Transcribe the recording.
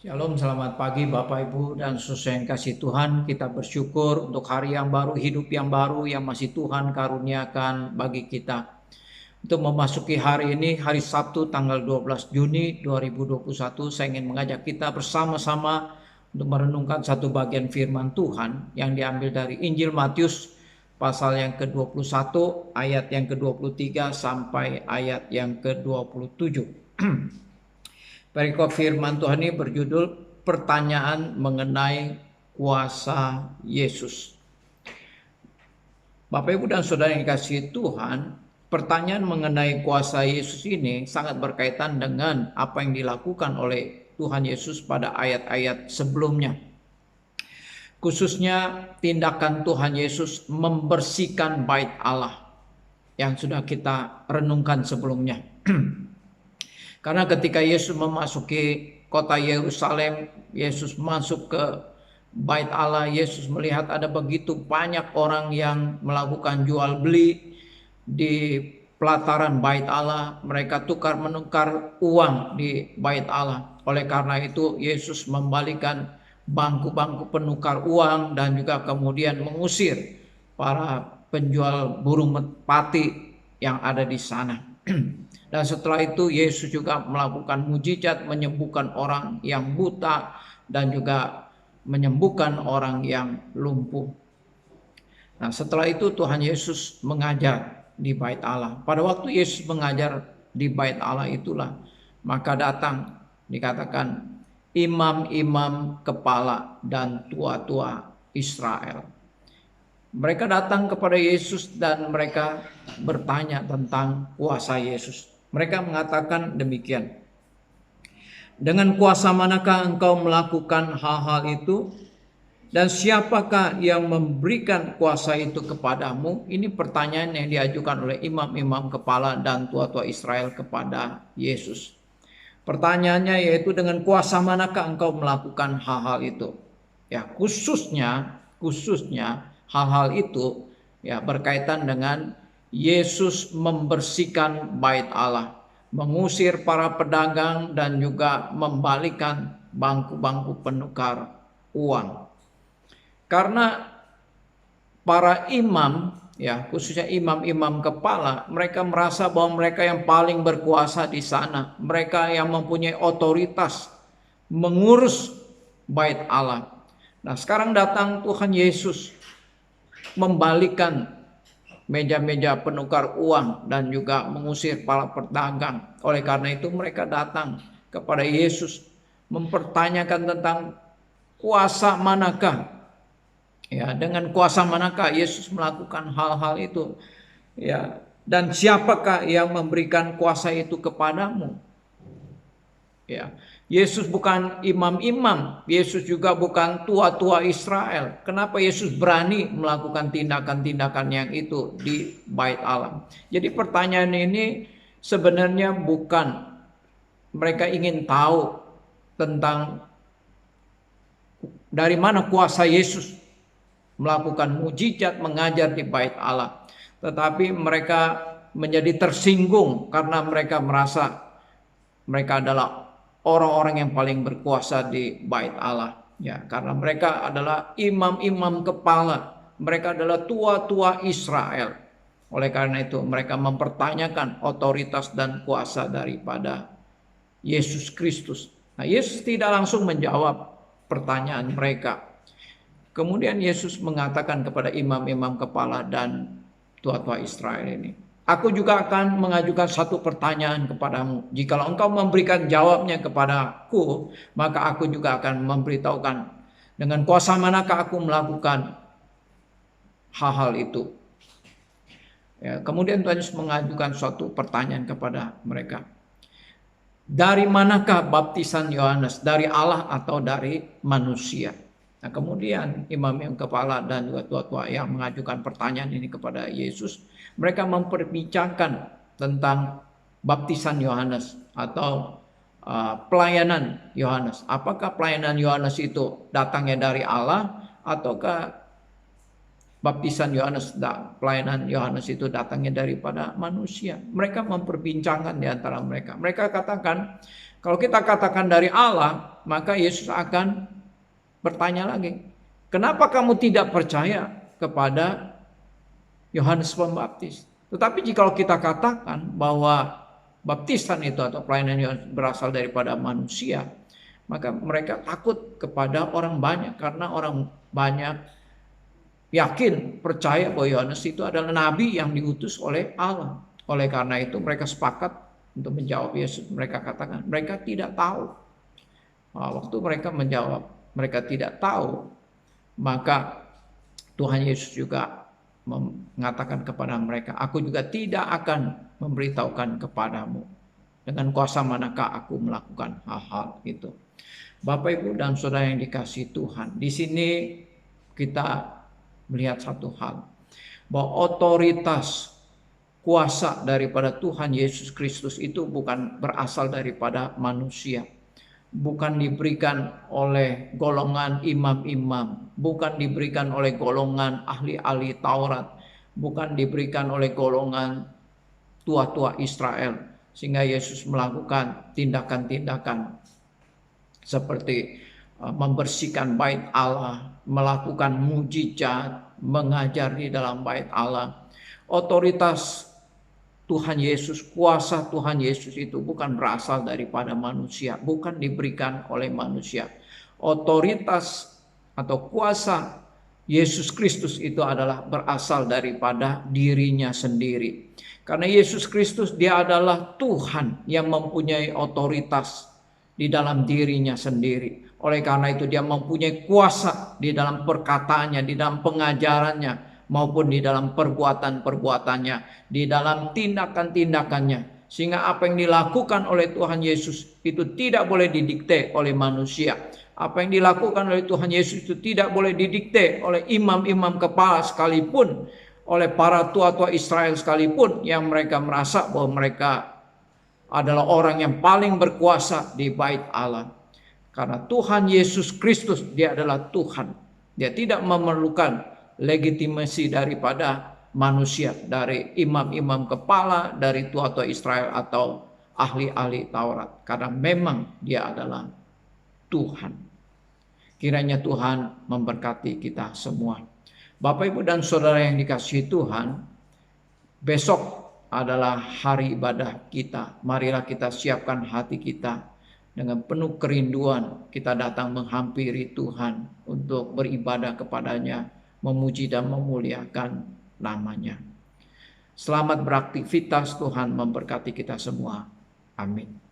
Shalom, selamat pagi Bapak Ibu dan saudara yang kasih Tuhan. Kita bersyukur untuk hari yang baru, hidup yang baru yang masih Tuhan karuniakan bagi kita. Untuk memasuki hari ini, hari Sabtu tanggal 12 Juni 2021, saya ingin mengajak kita bersama-sama untuk merenungkan satu bagian firman Tuhan yang diambil dari Injil Matius pasal yang ke-21 ayat yang ke-23 sampai ayat yang ke-27. Perikop firman Tuhan ini berjudul pertanyaan mengenai kuasa Yesus. Bapak Ibu dan Saudara yang dikasihi Tuhan, pertanyaan mengenai kuasa Yesus ini sangat berkaitan dengan apa yang dilakukan oleh Tuhan Yesus pada ayat-ayat sebelumnya. Khususnya tindakan Tuhan Yesus membersihkan bait Allah yang sudah kita renungkan sebelumnya. Karena ketika Yesus memasuki kota Yerusalem, Yesus masuk ke bait Allah, Yesus melihat ada begitu banyak orang yang melakukan jual beli di pelataran bait Allah. Mereka tukar menukar uang di bait Allah. Oleh karena itu Yesus membalikan bangku-bangku penukar uang dan juga kemudian mengusir para penjual burung merpati yang ada di sana. Dan setelah itu Yesus juga melakukan mujizat, menyembuhkan orang yang buta dan juga menyembuhkan orang yang lumpuh. Nah, setelah itu Tuhan Yesus mengajar di bait Allah. Pada waktu Yesus mengajar di bait Allah itulah, maka datang dikatakan imam-imam kepala dan tua-tua Israel. Mereka datang kepada Yesus dan mereka bertanya tentang kuasa Yesus. Mereka mengatakan demikian. Dengan kuasa manakah engkau melakukan hal-hal itu? Dan siapakah yang memberikan kuasa itu kepadamu? Ini pertanyaan yang diajukan oleh imam-imam kepala dan tua-tua Israel kepada Yesus. Pertanyaannya yaitu dengan kuasa manakah engkau melakukan hal-hal itu? Ya, khususnya hal-hal itu ya berkaitan dengan Yesus membersihkan bait Allah, mengusir para pedagang dan juga membalikan bangku-bangku penukar uang. Karena para imam, ya khususnya imam-imam kepala, mereka merasa bahwa mereka yang paling berkuasa di sana, mereka yang mempunyai otoritas mengurus bait Allah. Nah, sekarang datang Tuhan Yesus membalikan meja-meja penukar uang dan juga mengusir para pedagang. Oleh karena itu mereka datang kepada Yesus mempertanyakan tentang kuasa manakah, ya dengan kuasa manakah Yesus melakukan hal-hal itu, ya, dan siapakah yang memberikan kuasa itu kepadamu? Ya, Yesus bukan imam-imam, Yesus juga bukan tua-tua Israel. Kenapa Yesus berani melakukan tindakan-tindakan yang itu di bait Allah? Jadi pertanyaan ini sebenarnya bukan mereka ingin tahu tentang dari mana kuasa Yesus melakukan mujizat mengajar di bait Allah. Tetapi mereka menjadi tersinggung karena mereka merasa mereka adalah orang-orang yang paling berkuasa di bait Allah, ya, karena mereka adalah imam-imam kepala, mereka adalah tua-tua Israel. Oleh karena itu mereka mempertanyakan otoritas dan kuasa daripada Yesus Kristus. Nah, Yesus tidak langsung menjawab pertanyaan mereka. Kemudian Yesus mengatakan kepada imam-imam kepala dan tua-tua Israel ini, aku juga akan mengajukan satu pertanyaan kepadamu. Jikalau engkau memberikan jawabnya kepadaku, maka aku juga akan memberitahukan dengan kuasa manakah aku melakukan hal-hal itu. Ya, kemudian Tuhan Yesus mengajukan suatu pertanyaan kepada mereka. Dari manakah baptisan Yohanes? Dari Allah atau dari manusia? Nah, kemudian imam yang kepala dan juga tua-tua yang mengajukan pertanyaan ini kepada Yesus, mereka memperbincangkan tentang baptisan Yohanes atau pelayanan Yohanes. Apakah pelayanan Yohanes itu datangnya dari Allah ataukah baptisan Yohanes, pelayanan Yohanes itu datangnya daripada manusia? Mereka memperbincangkan di antara mereka. Mereka katakan, kalau kita katakan dari Allah, maka Yesus akan bertanya lagi, kenapa kamu tidak percaya kepada Yohanes Pembaptis? Tetapi jika kita katakan bahwa baptisan itu atau pelayanan Yohanes berasal daripada manusia, maka mereka takut kepada orang banyak, karena orang banyak yakin, percaya bahwa Yohanes itu adalah nabi yang diutus oleh Allah. Oleh karena itu mereka sepakat untuk menjawab Yesus. Mereka katakan mereka tidak tahu. Waktu mereka menjawab mereka tidak tahu, maka Tuhan Yesus juga mengatakan kepada mereka, aku juga tidak akan memberitahukan kepadamu dengan kuasa manakah aku melakukan hal-hal itu. Bapak, Ibu, dan saudara yang dikasihi Tuhan, di sini kita melihat satu hal, bahwa otoritas kuasa daripada Tuhan Yesus Kristus itu bukan berasal daripada manusia, bukan diberikan oleh golongan imam-imam, bukan diberikan oleh golongan ahli-ahli Taurat, bukan diberikan oleh golongan tua-tua Israel, sehingga Yesus melakukan tindakan-tindakan seperti membersihkan bait Allah, melakukan mujizat, mengajar di dalam bait Allah. Otoritas Tuhan Yesus, kuasa Tuhan Yesus itu bukan berasal daripada manusia, bukan diberikan oleh manusia. Otoritas atau kuasa Yesus Kristus itu adalah berasal daripada dirinya sendiri. Karena Yesus Kristus, dia adalah Tuhan yang mempunyai otoritas di dalam dirinya sendiri. Oleh karena itu dia mempunyai kuasa di dalam perkataannya, di dalam pengajarannya, maupun di dalam perbuatan-perbuatannya, di dalam tindakan-tindakannya. Sehingga apa yang dilakukan oleh Tuhan Yesus itu tidak boleh didikte oleh manusia. Apa yang dilakukan oleh Tuhan Yesus itu tidak boleh didikte oleh imam-imam kepala sekalipun, oleh para tua-tua Israel sekalipun, yang mereka merasa bahwa mereka adalah orang yang paling berkuasa di bait Allah. Karena Tuhan Yesus Kristus, dia adalah Tuhan. Dia tidak memerlukan legitimasi daripada manusia, dari imam-imam kepala, dari tua-tua Israel atau ahli-ahli Taurat, karena memang dia adalah Tuhan. Kiranya Tuhan memberkati kita semua. Bapak, Ibu, dan saudara yang dikasihi Tuhan, besok adalah hari ibadah kita. Marilah kita siapkan hati kita dengan penuh kerinduan, kita datang menghampiri Tuhan untuk beribadah kepadanya, memuji dan memuliakan namanya. Selamat beraktivitas, Tuhan memberkati kita semua. Amin.